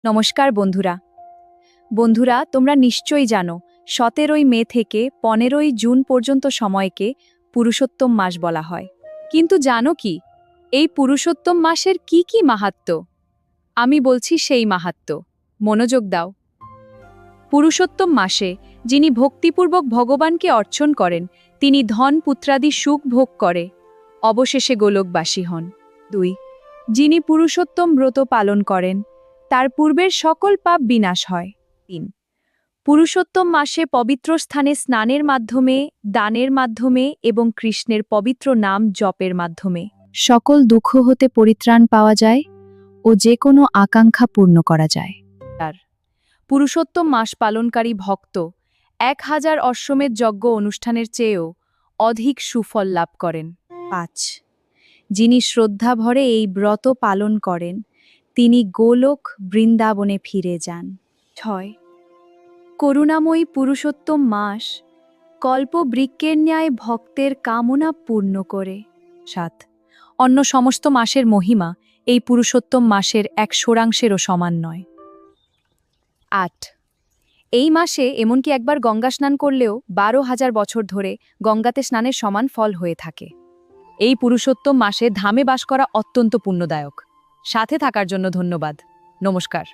নমস্কার বন্ধুরা তোমরা নিশ্চয়ই জানো ১৭ই মে থেকে ১৫ই জুন পর্যন্ত সময়কে পুরুষোত্তম মাস বলা হয়। কিন্তু জানো কি এই পুরুষোত্তম মাসের কি মাহাত্ম্য? আমি বলছি সেই মাহাত্ম্য। মনোযোগ দাও। পুরুষোত্তম মাসে যিনি ভক্তিপূর্বক ভগবানকে অর্চন করেন তিনি ধন পুত্রাদি সুখ ভোগ করে অবশেষে গোলকবাসী হন। ২ যিনি পুরুষোত্তম ব্রত পালন করেন তার পূর্বের সকল পাপ বিনাশ হয়। ৩ পুরুষোত্তম মাসে পবিত্র স্থানে স্নানের মাধ্যমে, দানের মাধ্যমে এবং কৃষ্ণের পবিত্র নাম জপের মাধ্যমে সকল দুঃখ হতে পরিত্রাণ পাওয়া যায় ও যে কোনো আকাঙ্ক্ষা পূর্ণ করা যায়। পুরুষোত্তম মাস পালনকারী ভক্ত ১,০০০ অশ্বমেধ যজ্ঞ অনুষ্ঠানের চেয়েও অধিক সুফল লাভ করেন। ৫ যিনি শ্রদ্ধাভরে এই ব্রত পালন করেন তিনি গোলোক বৃন্দাবনে ফিরে যান। ৬ করুণাময়ী পুরুষোত্তম মাস কল্পবৃক্ষের ন্যায় ভক্তের কামনা পূর্ণ করে। ৭ অন্য সমস্ত মাসের মহিমা এই পুরুষোত্তম মাসের ১/১০০ও সমান নয়। ৮ এই মাসে এমনকি একবার গঙ্গা স্নান করলেও ১২,০০০ বছর ধরে গঙ্গাতে স্নানের সমান ফল হয়ে থাকে। এই পুরুষোত্তম মাসে ধামে বাস করা অত্যন্ত পুণ্যদায়ক। সাথে থাকার জন্য ধন্যবাদ। নমস্কার।